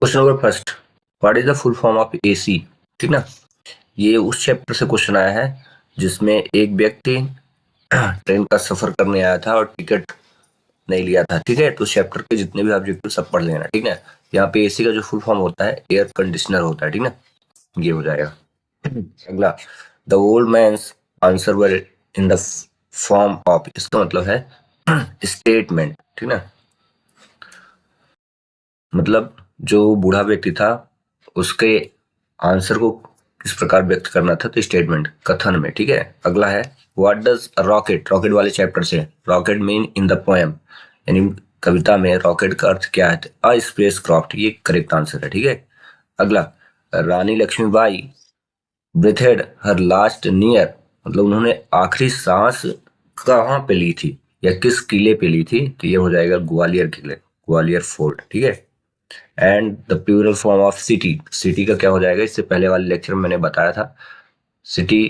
Question number first, what is the full form of AC. ठीक ना, ये उस चैप्टर से क्वेश्चन आया है जिसमें एक व्यक्ति ट्रेन का सफर करने आया था और टिकट नहीं लिया था। ठीक है, तो चैप्टर के जितने भी ऑब्जेक्टिव सब पढ़ लेना। ठीक है, यहाँ पे एसी का जो फुल फॉर्म होता है एयर कंडीशनर होता है। ठीक ना, ये हो जाएगा। अगला, the old man's answer were in the form of, इसका मतलब है स्टेटमेंट। ठीक ना, मतलब जो बूढ़ा व्यक्ति था उसके आंसर को किस प्रकार व्यक्त करना था, तो स्टेटमेंट, कथन में। ठीक है, अगला है व्हाट डज रॉकेट, रॉकेट वाले चैप्टर से, rocket mean in the poem, यानी कविता में रॉकेट का अर्थ क्या है, अ स्पेस क्राफ्ट, ये करेक्ट आंसर है। ठीक है, अगला, रानी लक्ष्मीबाई ब्रीथेड हर लास्ट नियर, मतलब उन्होंने आखिरी सांस कहाँ पे ली थी या किस किले पे ली थी, तो ये हो जाएगा ग्वालियर किले, ग्वालियर फोर्ट। ठीक है, and the plural form of city, city का क्या हो जाएगा, इससे पहले वाले लेक्चर में मैंने बताया था, सिटी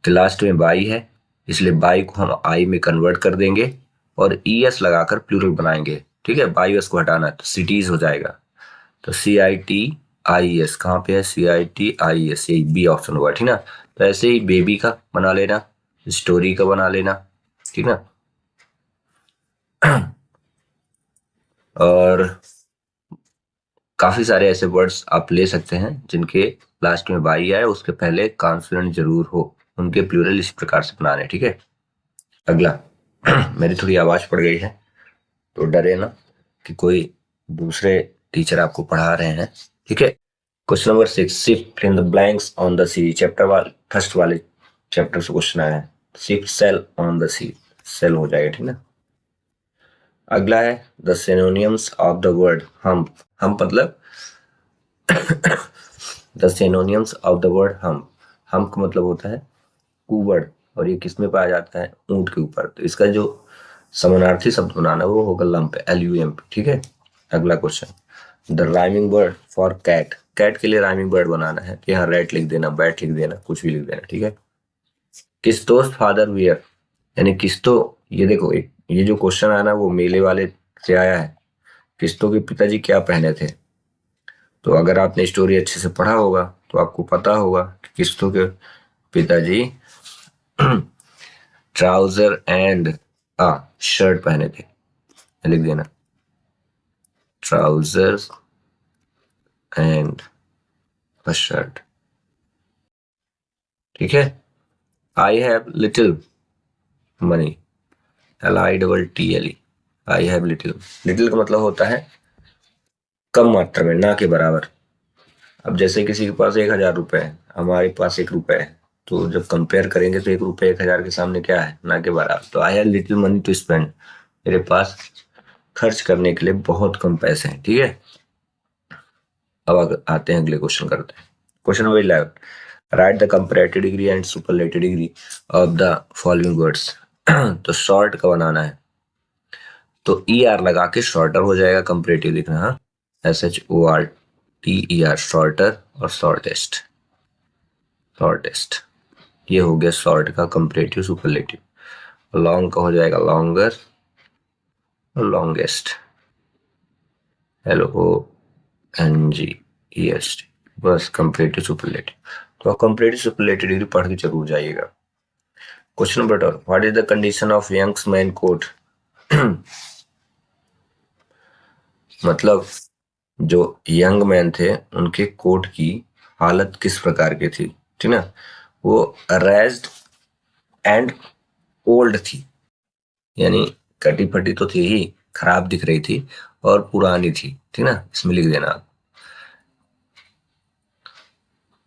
के लास्ट में बाई है, इसलिए बाई को हम आई में कन्वर्ट कर देंगे और ई एस लगाकर प्लूरल बनाएंगे। ठीक है, बाई एस को हटाना है तो सिटीज हो जाएगा। तो सी आई टी आई एस कहाँ पे है, सी आई टी आई एस, यही बी ऑप्शन होगा। ठीक ना, तो ऐसे ही बेबी का बना लेना, स्टोरी का बना लेना। ठीक ना, और काफी सारे ऐसे वर्ड्स आप ले सकते हैं जिनके लास्ट में बाई आए, उसके पहले कॉन्सोनेंट जरूर हो, उनके प्लूरल इस प्रकार से बनाने। ठीक है, अगला, मेरी थोड़ी आवाज पड़ गई है तो डरे ना कि कोई दूसरे टीचर आपको पढ़ा रहे हैं। ठीक है, question number 6, shift in the blanks on the sea, chapter वाले फर्स्ट वाले चैप्टर से क्वेश्चन आया है। Shift sail on the sea, sail हो जाएगा। ठीक ना, अगला है the synonyms of the word hump, hump मतलब the synonyms of the word hump, hump का मतलब होता है कुबड़, और ये किस में पाया जाता है, ऊंट के ऊपर, तो इसका जो समानार्थी शब्द बनाना वो होगा लंप, एल यू एम। ठीक है, अगला question, the rhyming word for cat, cat के लिए राइमिंग वर्ड बनाना है, कि यहाँ रेट लिख देना, बैट लिख देना, कुछ भी लिख देना। ठीक है, किस्तोस फादर वियर, यानी किस्तो, ये देखो एक ये जो क्वेश्चन आया ना वो मेले वाले से आया है, किस्तों के पिताजी क्या पहने थे, तो अगर आपने स्टोरी अच्छे से पढ़ा होगा तो आपको पता होगा कि किस्तों के पिताजी ट्राउजर एंड शर्ट पहने थे, लिख देना ट्राउजर्स एंड अ शर्ट। ठीक है, आई have little money, L I double T L E, I have little, little का मतलब होता है कम मात्रा में, ना के बराबर। अब जैसे किसी के पास 1,000 रुपए है, हमारे पास 1 रुपए है, तो जब कंपेयर करेंगे तो 1 रुपए 1,000 के सामने क्या है, ना के बराबर। तो I have little money to spend, मेरे पास खर्च करने के लिए बहुत कम पैसे हैं। ठीक है, अब आते हैं अगले क्वेश्चन करते हैं। Question number 11, right the comparative degree and superlative degree of the following words. तो शॉर्ट का बनाना है, तो ई आर लगा के शॉर्टर हो जाएगा, कंपैरेटिव लिखना, हाँ, S H O R T E R, shorter, और शॉर्टेस्ट, शॉर्टेस्ट, ये हो गया शॉर्ट का कंपैरेटिव सुपरलेटिव। लॉन्ग का हो जाएगा लॉन्गर और longest, L O N G E S T, बस कंपैरेटिव सुपरलेटिव। तो आप कंपैरेटिव सुपरलेटिव डिग्री पढ़ के जरूर जाइएगा। Question number 12, what is the condition of young's man coat, मतलब जो यंग मैन थे उनके कोट की हालत किस प्रकार की थी। ठीक ना, वो रेज्ड एंड ओल्ड थी, यानी कटी फटी तो थी ही, खराब दिख रही थी और पुरानी थी। ठीक ना, इसमें लिख देना आप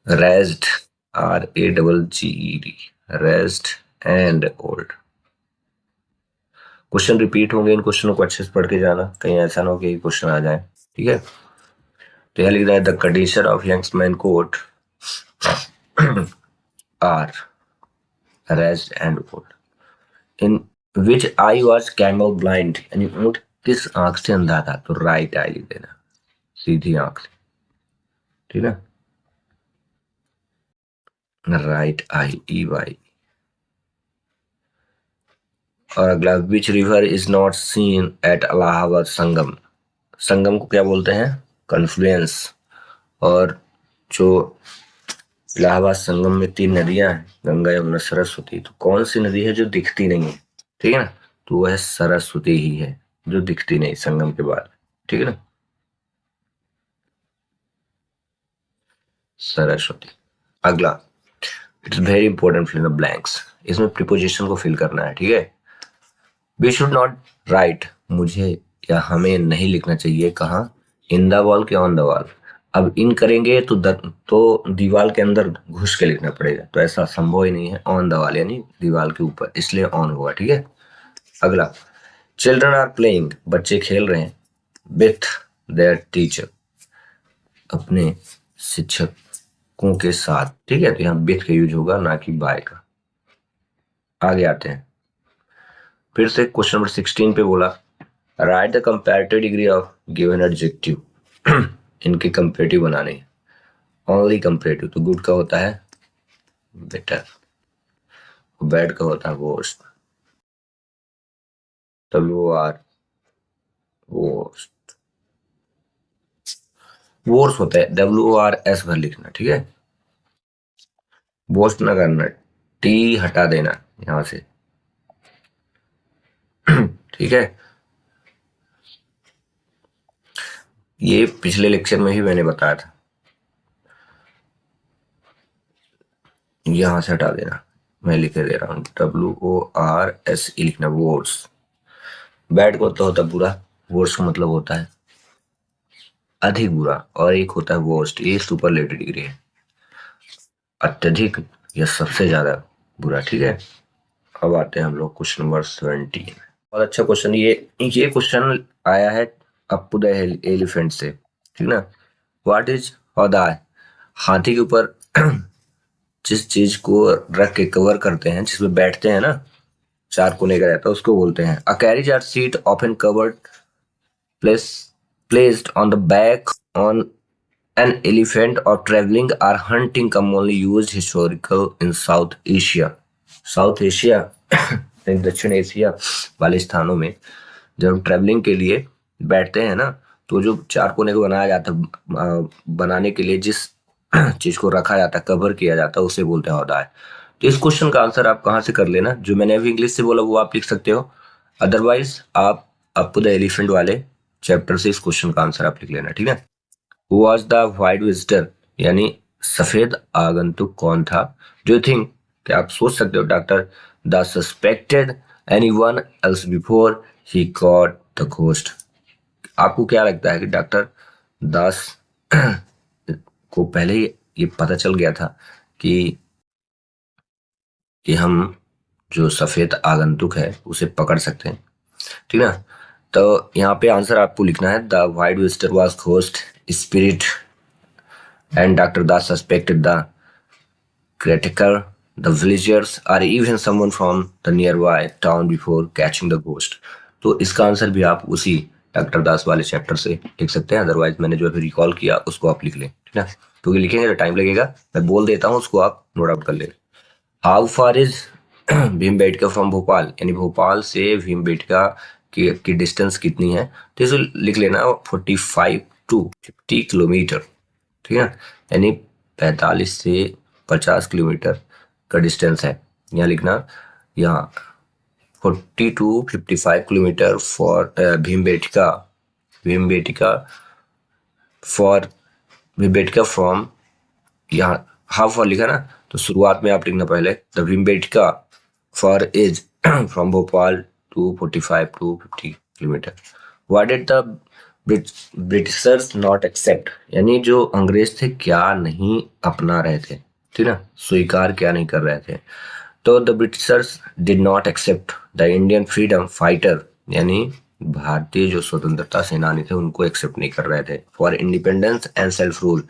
ragged, R A double G E D, ragged and old. Question repeat होंगे, इन क्वेश्चनों को अच्छे से पढ़ के जाना, कहीं ऐसा ना हो कि क्वेश्चन आ जाए। ठीक है, तो यह लिख रहा है the condition of young's man coat are ragged and old, in which I was camel blind, यानी ऊंट किस आंख से अंधा था, तो राइट आई लिख देना, सीधी आंख से। ठीक है, राइट आई ई वाई। और अगला, which river is not seen at Allahabad Sangam, Sangam को क्या बोलते हैं, कन्फ्लुएंस। और जो इलाहाबाद संगम में 3 नदियां हैं, गंगा यमुना सरस्वती, तो कौन सी नदी है जो दिखती नहीं है? ठीक है ना, तो वह सरस्वती ही है जो दिखती नहीं संगम के बाद। ठीक है ना, सरस्वती। अगला, it's very important, fill in the blanks. इसमें प्रीपोजिशन को फिल करना है। ठीक है, वी शुड नॉट राइट, मुझे या हमें नहीं लिखना चाहिए कहाँ, इन द वॉल के ऑन द वॉल। अब इन करेंगे तो दीवार के अंदर घुस के लिखना पड़ेगा, तो ऐसा संभव ही नहीं है। ऑन द वॉल यानी दीवार के ऊपर, इसलिए ऑन होगा। ठीक है, अगला, चिल्ड्रन आर प्लेइंग, बच्चे खेल रहे हैं, विथ देयर टीचर, अपने शिक्षकों के साथ। ठीक है, तो यहाँ विथ का यूज होगा, ना कि बाय का। आगे आते हैं, फिर से क्वेश्चन नंबर 16 पे बोला, right the comparative degree of given adjective. इनके कंपेरेटिव बनाने, ओनली कंपेरेटिव, तो गुड का होता है बेटर, बैड का होता है वर्स्ट, WOR वर्स्ट, वर्स्ट होता है WORS भर लिखना। ठीक है, वर्स्ट ना करना, टी हटा देना यहां से। ठीक है, ये पिछले लेक्चर में ही मैंने बताया था, यहां से हटा देना, मैं लिखे दे रहा हूं, WORSE लिखना, वर्ड्स। बैड को तो होता है बुरा, वर्ड्स का मतलब होता है अधिक बुरा, और एक होता है वर्स्ट, ये सुपरलेटिव डिग्री है, अत्यधिक या सबसे ज्यादा बुरा। ठीक है, अब आते हैं हम लोग क्वेश्चन नंबर 17। बहुत अच्छा क्वेश्चन, ये क्वेश्चन आया है अप्पू द एलिफेंट से। ठीक ना, व्हाट इज हौदा, हाथी के ऊपर जिस चीज को रख के कवर करते हैं, जिसमें बैठते हैं ना, 4 कोने का रहता है, उसको बोलते हैं। A carriage or seat often covered placed on the back on an elephant or traveling or hunting commonly used historical in South Asia. South Asia दक्षिण एशिया वाले स्थानों में जब हम ट्रेवलिंग के लिए बैठते हैं ना, तो जो 4 कोने को बनाया जाता है, बनाने के लिए जिस चीज को रखा जाता है, कवर किया जाता है, उसे बोलते हैं हौदा है। तो इस क्वेश्चन का आंसर आप कहाँ से कर लेना, जो मैंने अभी इंग्लिश से बोला वो आप लिख सकते हो, अदरवाइज आप अप द एलिफेंट वाले चैप्टर से इस क्वेश्चन का आंसर आप लिख लेना। ठीक है, who was the white visitor, यानी सफेद आगंतुक कौन था। डू यू थिंक, क्या आप सोच सकते हो, doctor the suspected anyone else before he got the ghost, आपको क्या लगता है कि डॉक्टर दास को पहले ही ये पता चल गया था कि हम जो सफेद आगंतुक है उसे पकड़ सकते हैं। ठीक है, तो यहाँ पे आंसर आपको लिखना है, the white visitor was ghost spirit and doctor Das suspected the caretaker, the villagers, or even someone from the nearby town before catching the ghost। तो इसका आंसर भी आप उसी डॉक्टर दास वाले चैप्टर से लिख सकते हैं, अदरवाइज मैंने जो अभी रिकॉल किया उसको आप लिख लें। ठीक है, क्योंकि लिखेंगे तो टाइम लगेगा, मैं बोल देता हूँ, उसको आप नोट आउट कर लें। How far is Bhimbetka from Bhopal, यानी भोपाल से भीमबेटका की डिस्टेंस कितनी है, तो इसे लिख लेना 45 to 50 किलोमीटर। ठीक है, यानी 45 से 50 किलोमीटर का डिस्टेंस है, यहाँ लिखना, यहाँ 40 to 55 kilometre far Bhimbetka from, यहाँ हाउ फॉर लिखा ना, तो शुरुआत में आप लिखना पहले, the Bhimbetka far is from Bhopal to 45 to 50 kilometre. What did the Britishers not accept, यानी जो अंग्रेज थे क्या नहीं अपना रहे थे, ठीक ना, स्वीकार क्या नहीं कर रहे थे। तो the Britishers did not accept the Indian freedom fighter, यानी भारतीय जो स्वतंत्रता सेनानी थे उनको एक्सेप्ट नहीं कर रहे थे। For independence and self rule,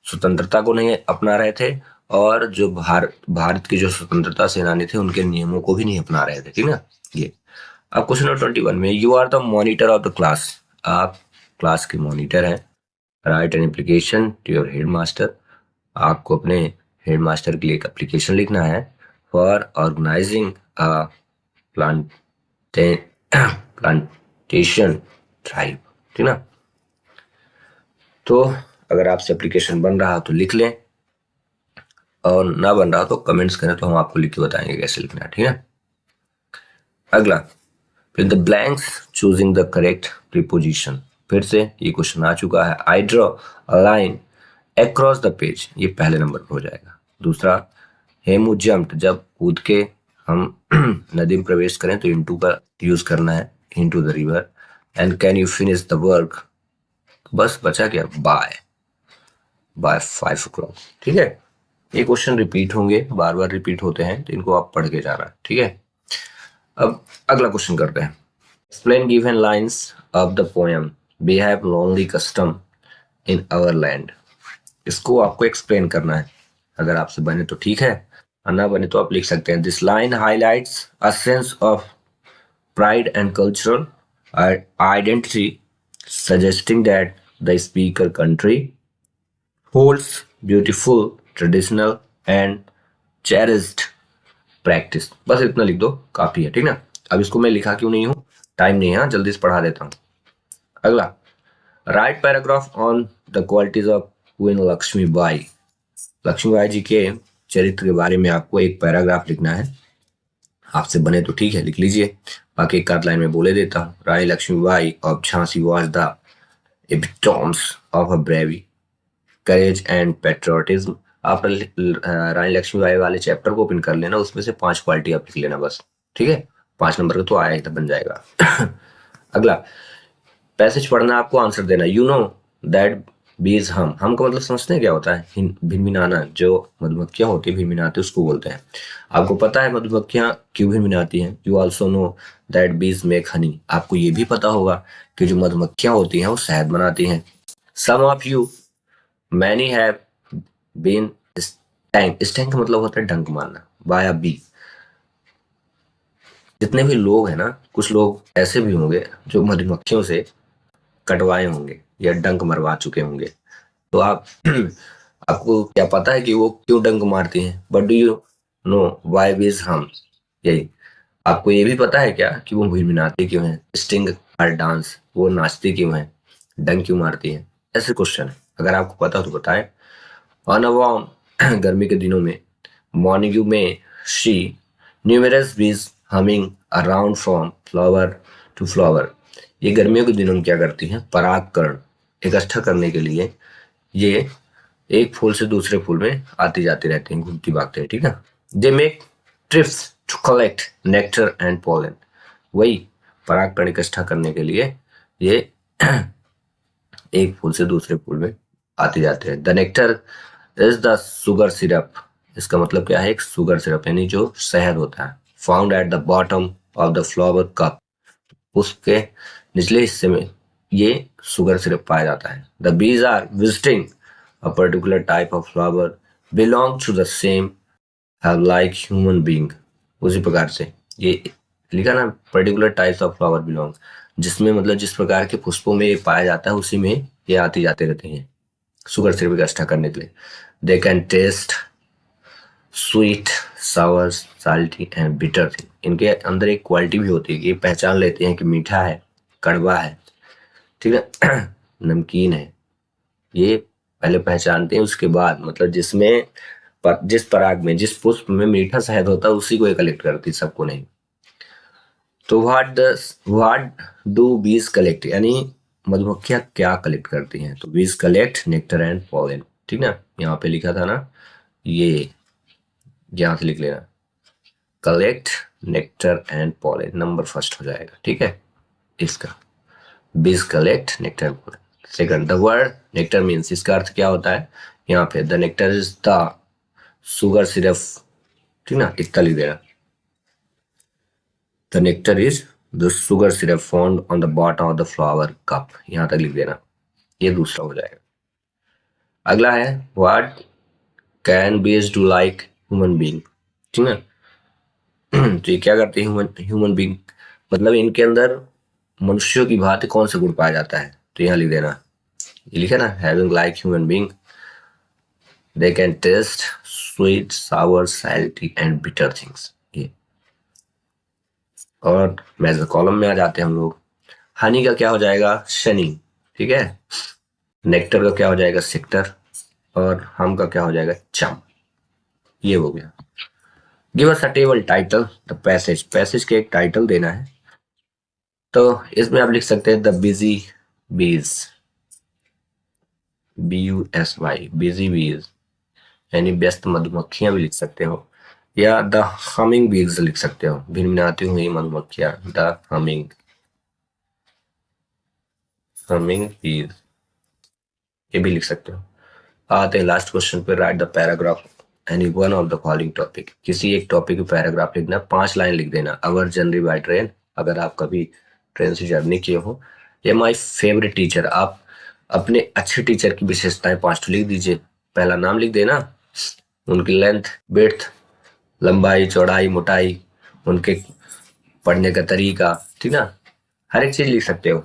स्वतंत्रता को नहीं अपना रहे थे, और जो भारत के जो स्वतंत्रता सेनानी थे उनके नियमों को भी नहीं अपना रहे थे। ठीक ना, ये। अब क्वेश्चन नंबर 21 में, you are the monitor of the class, आप क्लास के मॉनिटर हैं। Write an application to your head master, आपको अपने हेड मास्टर के लिए एक एप्लीकेशन लिखना है। For organising a plantation drive, ठीक ना, तो अगर आपसे एप्लीकेशन बन रहा तो लिख लें, और ना बन रहा तो कमेंट्स करें, तो हम आपको लिख के बताएंगे कैसे लिखना है, ठीक है। अगला, फिर the blanks choosing the correct preposition. फिर से ये क्वेश्चन आ चुका है। I draw a line across the page, ये पहले नंबर पर हो जाएगा। दूसरा, हेमू जम्प्ड, जब कूद के हम नदी में प्रवेश करें तो इनटू का यूज करना है, into the river. And can you finish the work, बस बचा क्या, बाय, बाय 5 o'clock, ठीक है। ये क्वेश्चन रिपीट होंगे, बार बार रिपीट होते हैं, तो इनको आप पढ़ के जाना, ठीक है। अब अगला क्वेश्चन करते हैं। Explain given lines of the poem we have longly custom in our land. इसको आपको एक्सप्लेन करना है, अगर आपसे बने तो ठीक है, और ना बने तो आप लिख सकते हैं। This line highlights a sense of pride and cultural identity, suggesting that the speaker country holds beautiful, traditional and cherished practice। बस इतना लिख दो, काफी है, ठीक ना। अब इसको मैं लिखा क्यों नहीं हूं, टाइम नहीं है, जल्दी से पढ़ा देता हूं। अगला, write paragraph on the qualities of queen Lakshmi Bai. Lakshmi Bai ji के चरित्र के बारे में आपको एक पैराग्राफ लिखना है। आपसे बने तो ठीक है, लिख लीजिए, बाकी एक आध लाइन में बोले देता हूँ। Rani Lakshmibai of Jhansi was the epitomes of a bravery, courage and patriotism. आप रानी लक्ष्मीबाई वाले चैप्टर को ओपन कर लेना, उसमें से 5 क्वालिटी आप लिख लेना बस, ठीक है। 5 नंबर का तो आया ही बन जाएगा। अगला, पैसेज पढ़ना, आपको आंसर देना। यू नो दैट बीज हम का मतलब समझते हैं क्या होता है, भिनभिनाना। जो मधुमक्खियां होती है भिनभिनाती, उसको बोलते हैं। आपको पता है मधुमक्खियां क्यों भिनभिनाती हैं। यू ऑल्सो नो दैट बीज मेक हनी। आपको ये भी पता होगा कि जो मधुमक्खियां होती हैं वो शहद बनाती हैं। Some of you many have been stang. Stang का मतलब होता है डंक मारना, बाय अ बी। जितने भी लोग हैं ना, कुछ लोग ऐसे भी होंगे जो मधुमक्खियों से कटवाए होंगे या डंक मरवा चुके होंगे। तो आप आपको क्या पता है कि वो क्यों डंक मारती हैं, but do you know why बीज हम। यही, आपको ये भी पता है क्या कि वो भिनभिनाती क्यों है, स्टिंग हर डांस, वो नाचती क्यों है, डंक क्यों मारती है। ऐसे क्वेश्चन है, अगर आपको पता हो तो बताएं। ऑन अ वार्म, गर्मी के दिनों में, मॉर्निंग में, she numerous bees humming around from flower to flower. ये गर्मियों के दिनों में क्या करती हैं, परागकण इकट्ठा करने के लिए ये एक फूल से दूसरे फूल में आती जाती रहती हैं, घूमती भागते हैं, ठीक है। They make trips to collect nectar and pollen. वही परागकण इकट्ठा करने के लिए ये एक फूल से दूसरे फूल में आते जाते हैं। The nectar is the sugar syrup. इसका मतलब क्या है, एक सुगर सिरप यानी जो शहद होता है। Found at the bottom of the flower cup. उसके निचले हिस्से में ये सुगर सिरप पाया जाता है। The bees are visiting a particular type of flower belong to the same have like human being। उसी प्रकार से ये लिखा ना, particular types of flower belong, जिसमें मतलब जिस प्रकार के पुष्पों में ये पाया जाता है उसी में ये आती जाते रहते हैं शुगर सिरप इकट्ठा करने के लिए। They can taste sweet, sour, salty and bitter thing. इनके अंदर एक क्वालिटी भी होती है कि ये पहचान लेते हैं कि मीठा है, कड़वा है, ठीक है, नमकीन है। ये पहले पहचानते हैं, उसके बाद मतलब जिसमें जिस पराग में, जिस पुष्प में मीठा शहद होता है उसी को ये कलेक्ट करती, सबको नहीं। तो व्हाट डू बीज कलेक्ट, यानी मधुमक्खियां क्या कलेक्ट करती हैं। तो बीज कलेक्ट नेक्टर एंड पोलन, ठीक ना। यहाँ पे लिखा था ना, ये यहाँ से लिख लेना, collect nectar and pollen, number first हो जाएगा, ठीक है इसका। बीज collect nectar and pollen. Second, the word nectar means, इसका अर्थ क्या होता है। यहाँ पे the nectar is the sugar syrup, ठीक ना, इतना लिख देना। The nectar is the sugar syrup found on the bottom of the flower cup, यहां तक लिख देना, ये दूसरा हो जाएगा। अगला है, व्हाट कैन बीज डू लाइक ह्यूमन बीइंग, ठीक है। तो ये क्या करते हैं, ह्यूमन बीइंग मतलब इनके अंदर मनुष्यों की भांति कौन सा गुण पाया जाता है। तो यहाँ लिख देना, ये लिखा ना, having like human being they can taste sweet, sour, salty and bitter things. ये, और मेजर कॉलम में आ जाते हैं हम लोग। हनी का क्या हो जाएगा, शनि, ठीक है। नेक्टर का क्या हो जाएगा? सेक्टर। और हम का क्या हो जाएगा? चम। ये हो गया। Give us a table title the passage, passage के एक टाइटल देना है। तो इसमें आप लिख सकते हैं द बिजी बीज, BUSY, बिजी बीज, यानी व्यस्त मधुमक्खियां भी लिख सकते हो, या द हमिंग बीज लिख सकते हो, भिनभिनाती हुई मधुमक्खियां, द हमिंग, हमिंग बीज, ये भी लिख सकते हो। आते हैं लास्ट क्वेश्चन पे। Right the paragraph any one of the following topic, किसी एक टॉपिक पे पैराग्राफ लिखना, 5 लाइन लिख देना। अवर जर्नी बाय ट्रेन, अगर आप कभी ट्रेन से जर्नी किए हो। ये माई फेवरेट टीचर, आप अपने अच्छे टीचर की विशेषताएं 5 लिख दीजिए। पहला नाम लिख देना, उनकी लेंथ, विड्थ, लंबाई, चौड़ाई, मोटाई, उनके पढ़ने का तरीका, ठीक ना, हर एक चीज लिख सकते हो।